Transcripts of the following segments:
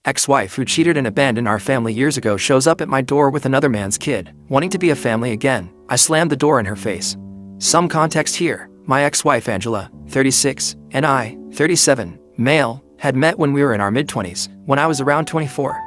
ex-wife who cheated and abandoned our family years ago shows up at my door with another man's kid, wanting to be a family again. I slammed the door in her face. Some context here. My ex-wife Angela, 36, and I, 37, male, had met when we were in our mid-20s, when I was around 24.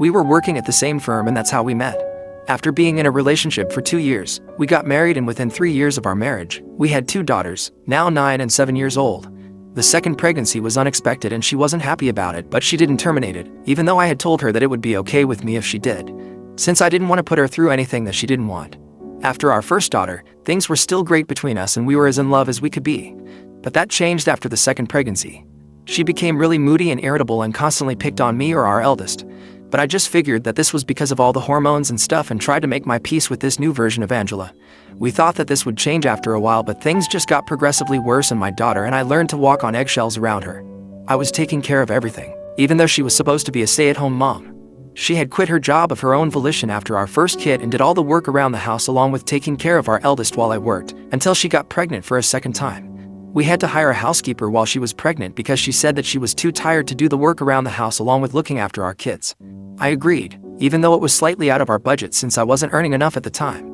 We were working at the same firm and that's how we met. After being in a relationship for 2 years, we got married and within 3 years of our marriage, we had 2 daughters, now 9 and 7 years old. The second pregnancy was unexpected and she wasn't happy about it, but she didn't terminate it, even though I had told her that it would be okay with me if she did, since I didn't want to put her through anything that she didn't want. After our first daughter, things were still great between us and we were as in love as we could be. But that changed after the second pregnancy. She became really moody and irritable and constantly picked on me or our eldest. But I just figured that this was because of all the hormones and stuff and tried to make my peace with this new version of Angela. We thought that this would change after a while, but things just got progressively worse in my daughter and I learned to walk on eggshells around her. I was taking care of everything, even though she was supposed to be a stay-at-home mom. She had quit her job of her own volition after our first kid and did all the work around the house along with taking care of our eldest while I worked, until she got pregnant for a second time. We had to hire a housekeeper while she was pregnant because she said that she was too tired to do the work around the house along with looking after our kids. I agreed, even though it was slightly out of our budget since I wasn't earning enough at the time.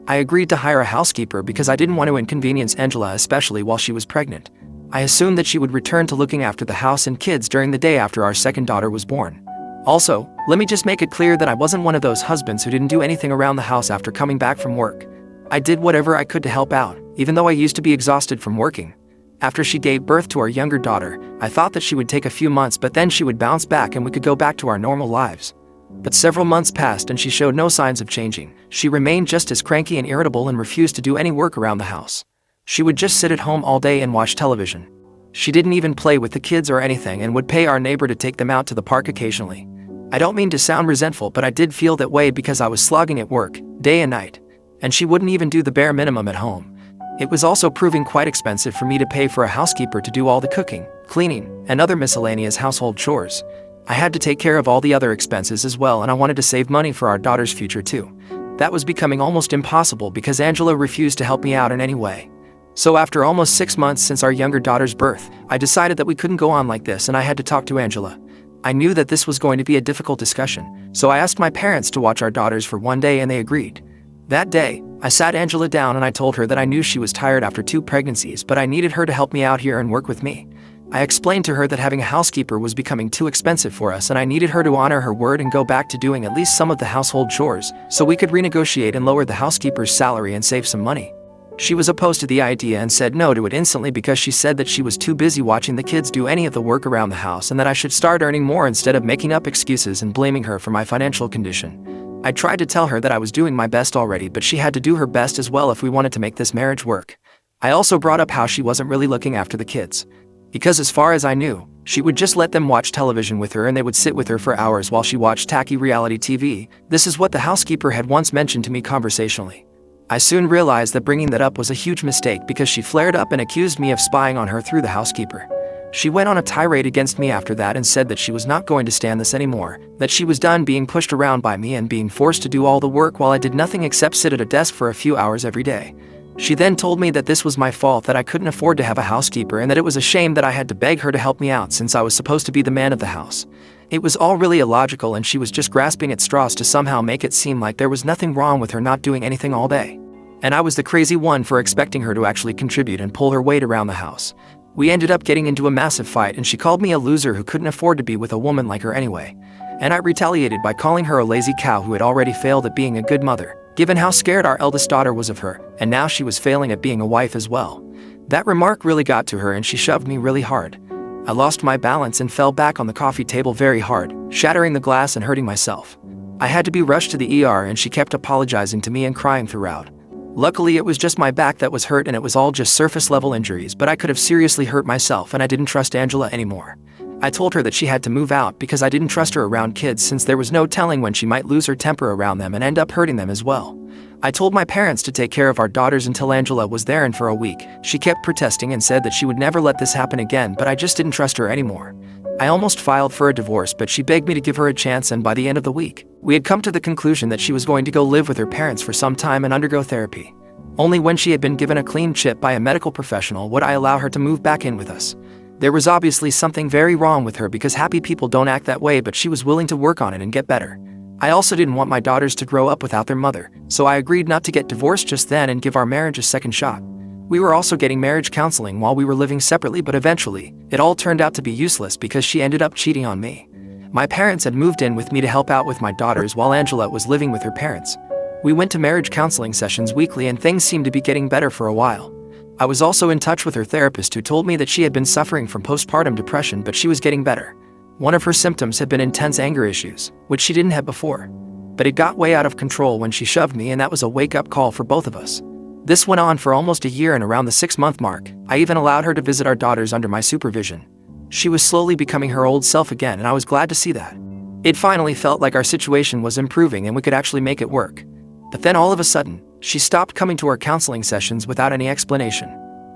I agreed to hire a housekeeper because I didn't want to inconvenience Angela, especially while she was pregnant. I assumed that she would return to looking after the house and kids during the day after our second daughter was born. Also, let me just make it clear that I wasn't one of those husbands who didn't do anything around the house after coming back from work. I did whatever I could to help out, even though I used to be exhausted from working. After she gave birth to our younger daughter, I thought that she would take a few months, but then she would bounce back and we could go back to our normal lives. But several months passed and she showed no signs of changing. She remained just as cranky and irritable and refused to do any work around the house. She would just sit at home all day and watch television. She didn't even play with the kids or anything and would pay our neighbor to take them out to the park occasionally. I don't mean to sound resentful, but I did feel that way because I was slogging at work, day and night. And she wouldn't even do the bare minimum at home. It was also proving quite expensive for me to pay for a housekeeper to do all the cooking, cleaning, and other miscellaneous household chores. I had to take care of all the other expenses as well, and I wanted to save money for our daughter's future too. That was becoming almost impossible because Angela refused to help me out in any way. So after almost 6 months since our younger daughter's birth, I decided that we couldn't go on like this and I had to talk to Angela. I knew that this was going to be a difficult discussion, so I asked my parents to watch our daughters for one day and they agreed. That day, I sat Angela down and I told her that I knew she was tired after 2 pregnancies, but I needed her to help me out here and work with me. I explained to her that having a housekeeper was becoming too expensive for us and I needed her to honor her word and go back to doing at least some of the household chores, so we could renegotiate and lower the housekeeper's salary and save some money. She was opposed to the idea and said no to it instantly because she said that she was too busy watching the kids do any of the work around the house and that I should start earning more instead of making up excuses and blaming her for my financial condition. I tried to tell her that I was doing my best already, but she had to do her best as well if we wanted to make this marriage work. I also brought up how she wasn't really looking after the kids. Because as far as I knew, she would just let them watch television with her and they would sit with her for hours while she watched tacky reality TV. This is what the housekeeper had once mentioned to me conversationally. I soon realized that bringing that up was a huge mistake because she flared up and accused me of spying on her through the housekeeper. She went on a tirade against me after that and said that she was not going to stand this anymore, that she was done being pushed around by me and being forced to do all the work while I did nothing except sit at a desk for a few hours every day. She then told me that this was my fault, that I couldn't afford to have a housekeeper and that it was a shame that I had to beg her to help me out since I was supposed to be the man of the house. It was all really illogical and she was just grasping at straws to somehow make it seem like there was nothing wrong with her not doing anything all day. And I was the crazy one for expecting her to actually contribute and pull her weight around the house. We ended up getting into a massive fight and she called me a loser who couldn't afford to be with a woman like her anyway. And I retaliated by calling her a lazy cow who had already failed at being a good mother, given how scared our eldest daughter was of her, and now she was failing at being a wife as well. That remark really got to her and she shoved me really hard. I lost my balance and fell back on the coffee table very hard, shattering the glass and hurting myself. I had to be rushed to the ER and she kept apologizing to me and crying throughout. Luckily, it was just my back that was hurt and it was all just surface level injuries, but I could have seriously hurt myself and I didn't trust Angela anymore. I told her that she had to move out because I didn't trust her around kids since there was no telling when she might lose her temper around them and end up hurting them as well. I told my parents to take care of our daughters until Angela was there, and for a week, she kept protesting and said that she would never let this happen again, but I just didn't trust her anymore. I almost filed for a divorce, but she begged me to give her a chance, and by the end of the week, we had come to the conclusion that she was going to go live with her parents for some time and undergo therapy. Only when she had been given a clean chip by a medical professional would I allow her to move back in with us. There was obviously something very wrong with her because happy people don't act that way, but she was willing to work on it and get better. I also didn't want my daughters to grow up without their mother, so I agreed not to get divorced just then and give our marriage a second shot. We were also getting marriage counseling while we were living separately, but eventually, it all turned out to be useless because she ended up cheating on me. My parents had moved in with me to help out with my daughters while Angela was living with her parents. We went to marriage counseling sessions weekly and things seemed to be getting better for a while. I was also in touch with her therapist who told me that she had been suffering from postpartum depression, but she was getting better. One of her symptoms had been intense anger issues, which she didn't have before. But it got way out of control when she shoved me, and that was a wake-up call for both of us. This went on for almost a year, and around the 6-month mark, I even allowed her to visit our daughters under my supervision. She was slowly becoming her old self again, and I was glad to see that. It finally felt like our situation was improving and we could actually make it work. But then all of a sudden, she stopped coming to our counseling sessions without any explanation.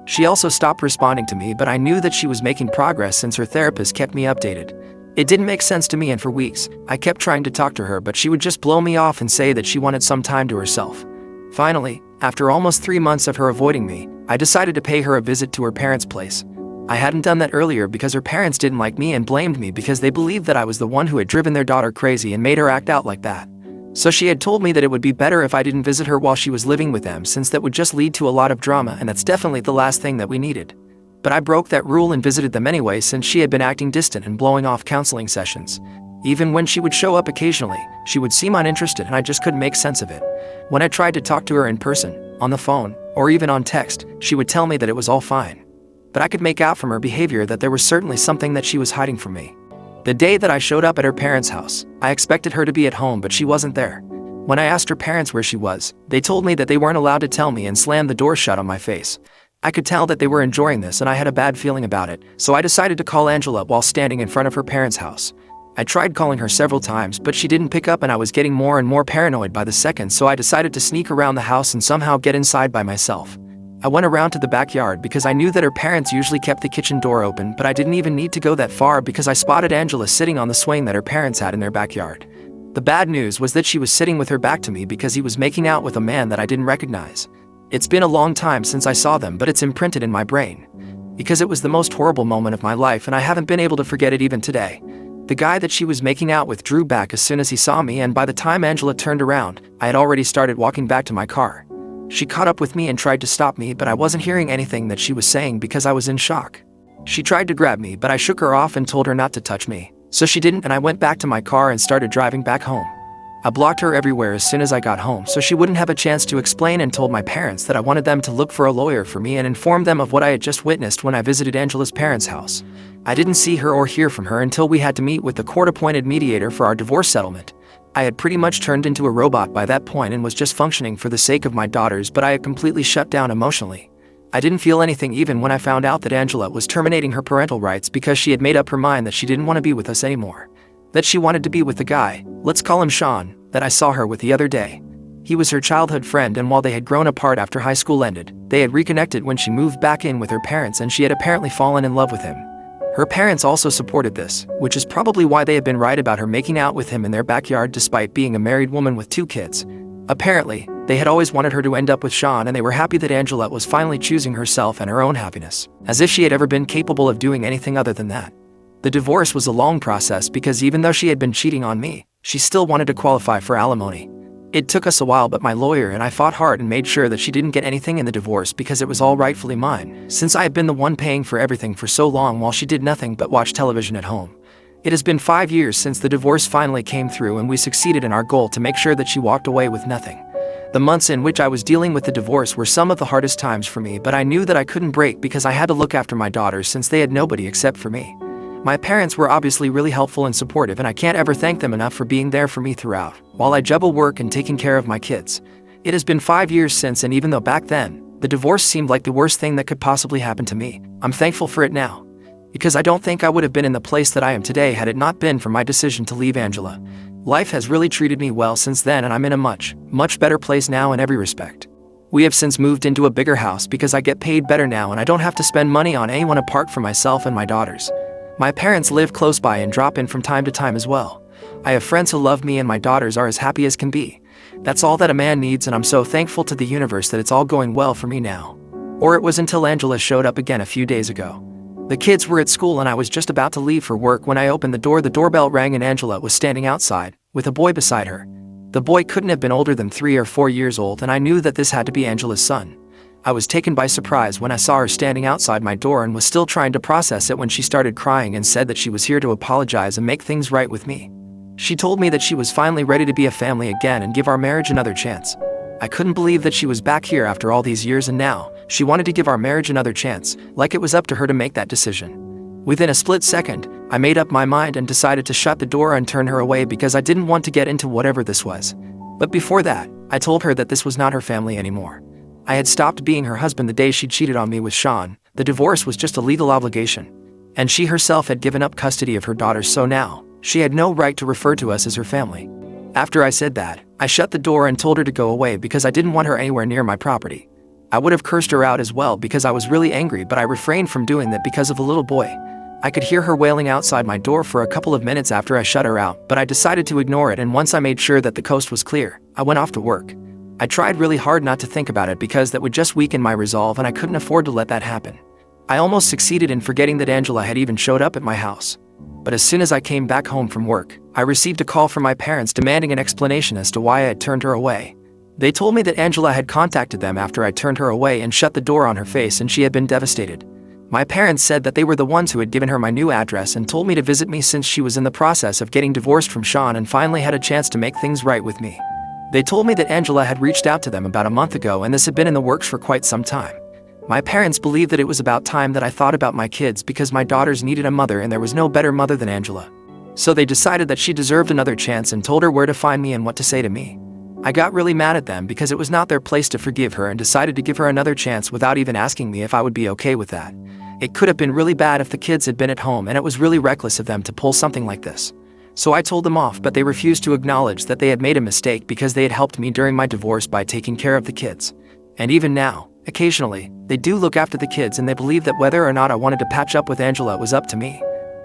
She also stopped responding to me, but I knew that she was making progress since her therapist kept me updated. It didn't make sense to me, and for weeks, I kept trying to talk to her, but she would just blow me off and say that she wanted some time to herself. Finally, after almost 3 months of her avoiding me, I decided to pay her a visit to her parents' place. I hadn't done that earlier because her parents didn't like me and blamed me because they believed that I was the one who had driven their daughter crazy and made her act out like that. So she had told me that it would be better if I didn't visit her while she was living with them, since that would just lead to a lot of drama, and that's definitely the last thing that we needed. But I broke that rule and visited them anyway, since she had been acting distant and blowing off counseling sessions. Even when she would show up occasionally, she would seem uninterested, and I just couldn't make sense of it. When I tried to talk to her in person, on the phone, or even on text, she would tell me that it was all fine. But I could make out from her behavior that there was certainly something that she was hiding from me. The day that I showed up at her parents' house, I expected her to be at home, but she wasn't there. When I asked her parents where she was, they told me that they weren't allowed to tell me and slammed the door shut on my face. I could tell that they were enjoying this, and I had a bad feeling about it, so I decided to call Angela while standing in front of her parents' house. I tried calling her several times, but she didn't pick up, and I was getting more and more paranoid by the second, so I decided to sneak around the house and somehow get inside by myself. I went around to the backyard because I knew that her parents usually kept the kitchen door open, but I didn't even need to go that far because I spotted Angela sitting on the swing that her parents had in their backyard. The bad news was that she was sitting with her back to me because he was making out with a man that I didn't recognize. It's been a long time since I saw them, but it's imprinted in my brain. Because it was the most horrible moment of my life, and I haven't been able to forget it even today. The guy that she was making out with drew back as soon as he saw me, and by the time Angela turned around, I had already started walking back to my car. She caught up with me and tried to stop me, but I wasn't hearing anything that she was saying because I was in shock. She tried to grab me, but I shook her off and told her not to touch me. So she didn't, and I went back to my car and started driving back home. I blocked her everywhere as soon as I got home so she wouldn't have a chance to explain, and told my parents that I wanted them to look for a lawyer for me and inform them of what I had just witnessed when I visited Angela's parents' house. I didn't see her or hear from her until we had to meet with the court-appointed mediator for our divorce settlement. I had pretty much turned into a robot by that point and was just functioning for the sake of my daughters, but I had completely shut down emotionally. I didn't feel anything even when I found out that Angela was terminating her parental rights because she had made up her mind that she didn't want to be with us anymore. That she wanted to be with the guy, let's call him Sean, that I saw her with the other day. He was her childhood friend, and while they had grown apart after high school ended, they had reconnected when she moved back in with her parents, and she had apparently fallen in love with him. Her parents also supported this, which is probably why they had been right about her making out with him in their backyard despite being a married woman with 2 kids. Apparently, they had always wanted her to end up with Sean, and they were happy that Angela was finally choosing herself and her own happiness, as if she had ever been capable of doing anything other than that. The divorce was a long process because even though she had been cheating on me, she still wanted to qualify for alimony. It took us a while, but my lawyer and I fought hard and made sure that she didn't get anything in the divorce because it was all rightfully mine, since I had been the one paying for everything for so long while she did nothing but watch television at home. It has been 5 years since the divorce finally came through, and we succeeded in our goal to make sure that she walked away with nothing. The months in which I was dealing with the divorce were some of the hardest times for me, but I knew that I couldn't break because I had to look after my daughters since they had nobody except for me. My parents were obviously really helpful and supportive, and I can't ever thank them enough for being there for me throughout, while I juggle work and taking care of my kids. It has been 5 years since, and even though back then, the divorce seemed like the worst thing that could possibly happen to me, I'm thankful for it now. Because I don't think I would have been in the place that I am today had it not been for my decision to leave Angela. Life has really treated me well since then, and I'm in a much better place now in every respect. We have since moved into a bigger house because I get paid better now and I don't have to spend money on anyone apart from myself and my daughters. My parents live close by and drop in from time to time as well. I have friends who love me, and my daughters are as happy as can be. That's all that a man needs, and I'm so thankful to the universe that it's all going well for me now. Or it was until Angela showed up again a few days ago. The kids were at school and I was just about to leave for work when I opened the door. The doorbell rang and Angela was standing outside, with a boy beside her. The boy couldn't have been older than 3 or 4 years old, and I knew that this had to be Angela's son. I was taken by surprise when I saw her standing outside my door and was still trying to process it when she started crying and said that she was here to apologize and make things right with me. She told me that she was finally ready to be a family again and give our marriage another chance. I couldn't believe that she was back here after all these years, and now she wanted to give our marriage another chance, like it was up to her to make that decision. Within a split second, I made up my mind and decided to shut the door and turn her away because I didn't want to get into whatever this was. But before that, I told her that this was not her family anymore. I had stopped being her husband the day she cheated on me with Sean. The divorce was just a legal obligation. And she herself had given up custody of her daughters, so now she had no right to refer to us as her family. After I said that, I shut the door and told her to go away because I didn't want her anywhere near my property. I would have cursed her out as well because I was really angry, but I refrained from doing that because of the little boy. I could hear her wailing outside my door for a couple of minutes after I shut her out, but I decided to ignore it, and once I made sure that the coast was clear, I went off to work. I tried really hard not to think about it because that would just weaken my resolve and I couldn't afford to let that happen. I almost succeeded in forgetting that Angela had even showed up at my house. But as soon as I came back home from work, I received a call from my parents demanding an explanation as to why I had turned her away. They told me that Angela had contacted them after I turned her away and shut the door on her face, and she had been devastated. My parents said that they were the ones who had given her my new address and told me to visit me since she was in the process of getting divorced from Sean and finally had a chance to make things right with me. They told me that Angela had reached out to them about a month ago and this had been in the works for quite some time. My parents believed that it was about time that I thought about my kids because my daughters needed a mother and there was no better mother than Angela. So they decided that she deserved another chance and told her where to find me and what to say to me. I got really mad at them because it was not their place to forgive her and decided to give her another chance without even asking me if I would be okay with that. It could have been really bad if the kids had been at home, and it was really reckless of them to pull something like this. So I told them off, but they refused to acknowledge that they had made a mistake because they had helped me during my divorce by taking care of the kids. And even now, occasionally, they do look after the kids, and they believe that whether or not I wanted to patch up with Angela was up to me.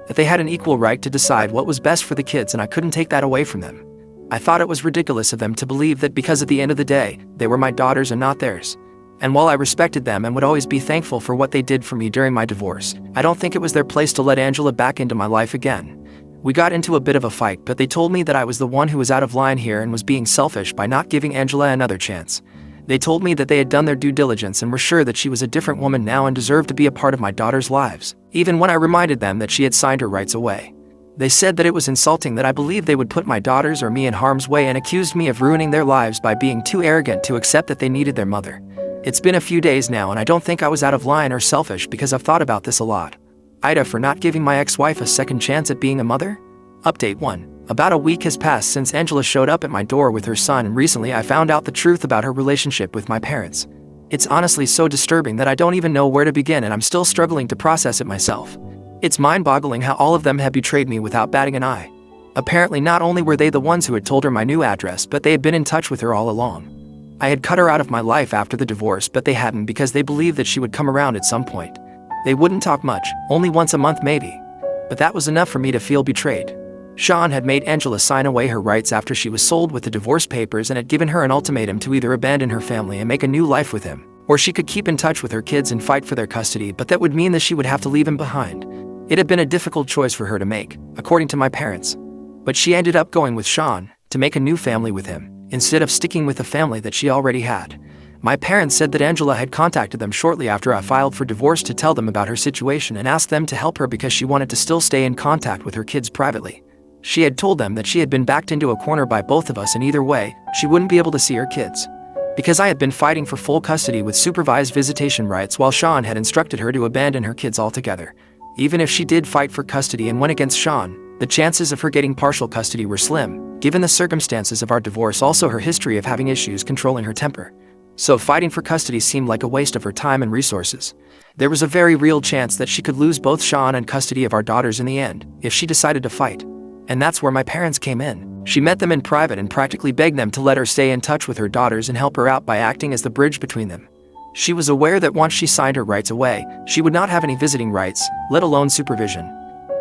That they had an equal right to decide what was best for the kids, and I couldn't take that away from them. I thought it was ridiculous of them to believe that because at the end of the day, they were my daughters and not theirs. And while I respected them and would always be thankful for what they did for me during my divorce, I don't think it was their place to let Angela back into my life again. We got into a bit of a fight, but they told me that I was the one who was out of line here and was being selfish by not giving Angela another chance. They told me that they had done their due diligence and were sure that she was a different woman now and deserved to be a part of my daughters' lives, even when I reminded them that she had signed her rights away. They said that it was insulting that I believed they would put my daughters or me in harm's way and accused me of ruining their lives by being too arrogant to accept that they needed their mother. It's been a few days now and I don't think I was out of line or selfish because I've thought about this a lot. Ida for not giving my ex-wife a second chance at being a mother? Update 1. About a week has passed since Angela showed up at my door with her son, and recently I found out the truth about her relationship with my parents. It's honestly so disturbing that I don't even know where to begin, and I'm still struggling to process it myself. It's mind-boggling how all of them have betrayed me without batting an eye. Apparently not only were they the ones who had told her my new address, but they had been in touch with her all along. I had cut her out of my life after the divorce, but they hadn't because they believed that she would come around at some point. They wouldn't talk much, only once a month maybe. But that was enough for me to feel betrayed. Sean had made Angela sign away her rights after she was sold with the divorce papers and had given her an ultimatum to either abandon her family and make a new life with him, or she could keep in touch with her kids and fight for their custody, but that would mean that she would have to leave him behind. It had been a difficult choice for her to make, according to my parents. But she ended up going with Sean to make a new family with him, instead of sticking with the family that she already had. My parents said that Angela had contacted them shortly after I filed for divorce to tell them about her situation and asked them to help her because she wanted to still stay in contact with her kids privately. She had told them that she had been backed into a corner by both of us, and either way, she wouldn't be able to see her kids. Because I had been fighting for full custody with supervised visitation rights while Sean had instructed her to abandon her kids altogether. Even if she did fight for custody and went against Sean, the chances of her getting partial custody were slim, given the circumstances of our divorce, also her history of having issues controlling her temper. So fighting for custody seemed like a waste of her time and resources. There was a very real chance that she could lose both Sean and custody of our daughters in the end, if she decided to fight. And that's where my parents came in. She met them in private and practically begged them to let her stay in touch with her daughters and help her out by acting as the bridge between them. She was aware that once she signed her rights away, she would not have any visiting rights, let alone supervision.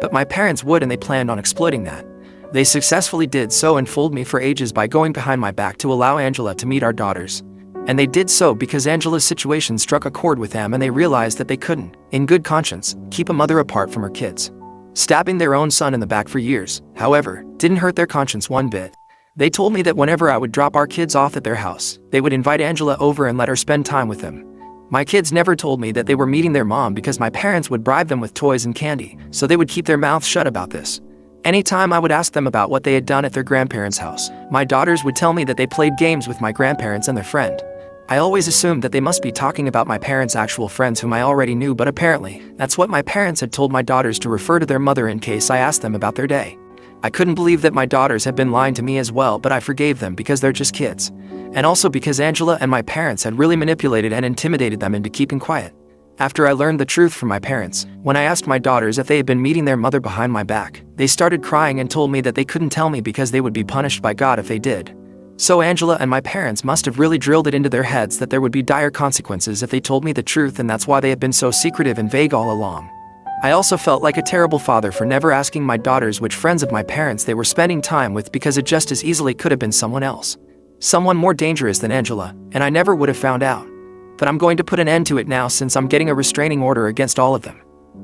But my parents would, and they planned on exploiting that. They successfully did so and fooled me for ages by going behind my back to allow Angela to meet our daughters. And they did so because Angela's situation struck a chord with them and they realized that they couldn't, in good conscience, keep a mother apart from her kids. Stabbing their own son in the back for years, however, didn't hurt their conscience one bit. They told me that whenever I would drop our kids off at their house, they would invite Angela over and let her spend time with them. My kids never told me that they were meeting their mom because my parents would bribe them with toys and candy, so they would keep their mouths shut about this. Anytime I would ask them about what they had done at their grandparents' house, my daughters would tell me that they played games with my grandparents and their friend. I always assumed that they must be talking about my parents' actual friends whom I already knew, but apparently, that's what my parents had told my daughters to refer to their mother in case I asked them about their day. I couldn't believe that my daughters had been lying to me as well, but I forgave them because they're just kids. And also because Angela and my parents had really manipulated and intimidated them into keeping quiet. After I learned the truth from my parents, when I asked my daughters if they had been meeting their mother behind my back, they started crying and told me that they couldn't tell me because they would be punished by God if they did. So Angela and my parents must have really drilled it into their heads that there would be dire consequences if they told me the truth, and that's why they had been so secretive and vague all along. I also felt like a terrible father for never asking my daughters which friends of my parents they were spending time with, because it just as easily could have been someone else. Someone more dangerous than Angela, and I never would have found out. But I'm going to put an end to it now since I'm getting a restraining order against all of them.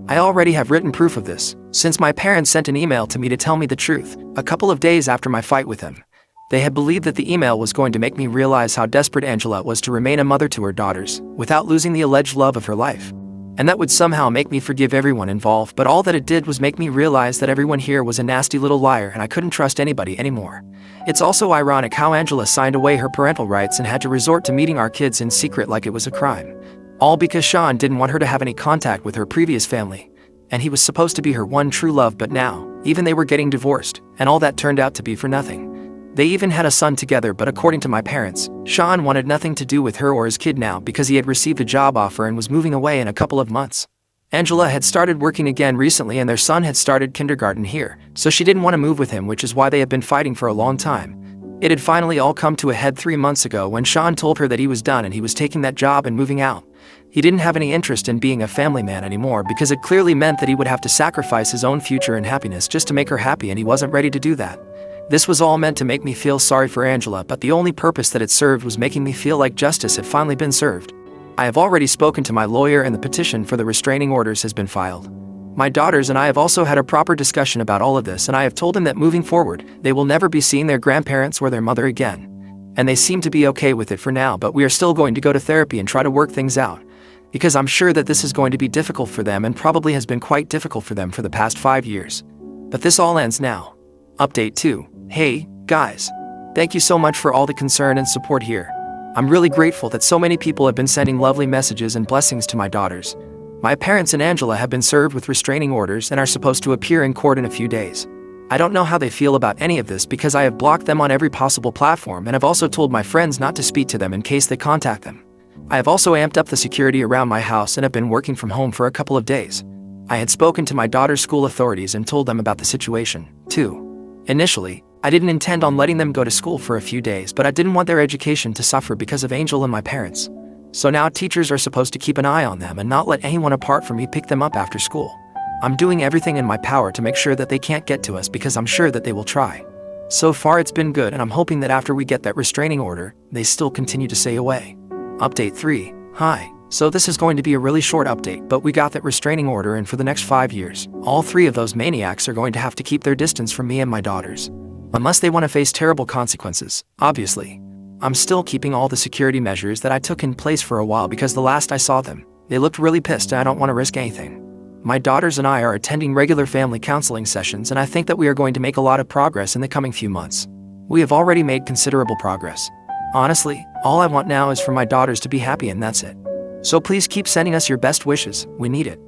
I already have written proof of this, since my parents sent an email to me to tell me the truth, a couple of days after my fight with them. They had believed that the email was going to make me realize how desperate Angela was to remain a mother to her daughters, without losing the alleged love of her life. And that would somehow make me forgive everyone involved, but all that it did was make me realize that everyone here was a nasty little liar and I couldn't trust anybody anymore. It's also ironic how Angela signed away her parental rights and had to resort to meeting our kids in secret like it was a crime. All because Sean didn't want her to have any contact with her previous family. And he was supposed to be her one true love, but now, even they were getting divorced, and all that turned out to be for nothing. They even had a son together, but according to my parents, Sean wanted nothing to do with her or his kid now because he had received a job offer and was moving away in a couple of months. Angela had started working again recently and their son had started kindergarten here, so she didn't want to move with him, which is why they had been fighting for a long time. It had finally all come to a head 3 months ago when Sean told her that he was done and he was taking that job and moving out. He didn't have any interest in being a family man anymore because it clearly meant that he would have to sacrifice his own future and happiness just to make her happy, and he wasn't ready to do that. This was all meant to make me feel sorry for Angela, but the only purpose that it served was making me feel like justice had finally been served. I have already spoken to my lawyer and the petition for the restraining orders has been filed. My daughters and I have also had a proper discussion about all of this, and I have told them that moving forward, they will never be seeing their grandparents or their mother again. And they seem to be okay with it for now, but we are still going to go to therapy and try to work things out. Because I'm sure that this is going to be difficult for them and probably has been quite difficult for them for the past 5 years. But this all ends now. Update 2. Hey, guys. Thank you so much for all the concern and support here. I'm really grateful that so many people have been sending lovely messages and blessings to my daughters. My parents and Angela have been served with restraining orders and are supposed to appear in court in a few days. I don't know how they feel about any of this because I have blocked them on every possible platform and have also told my friends not to speak to them in case they contact them. I have also amped up the security around my house and have been working from home for a couple of days. I had spoken to my daughter's school authorities and told them about the situation, too. Initially, I didn't intend on letting them go to school for a few days, but I didn't want their education to suffer because of Angel and my parents. So now teachers are supposed to keep an eye on them and not let anyone apart from me pick them up after school. I'm doing everything in my power to make sure that they can't get to us because I'm sure that they will try. So far it's been good, and I'm hoping that after we get that restraining order, they still continue to stay away. Update 3. Hi. So this is going to be a really short update, but we got that restraining order, and for the next 5 years, all 3 of those maniacs are going to have to keep their distance from me and my daughters. Unless they want to face terrible consequences, obviously. I'm still keeping all the security measures that I took in place for a while because the last I saw them, they looked really pissed and I don't want to risk anything. My daughters and I are attending regular family counseling sessions, and I think that we are going to make a lot of progress in the coming few months. We have already made considerable progress. Honestly, all I want now is for my daughters to be happy, and that's it. So please keep sending us your best wishes, we need it.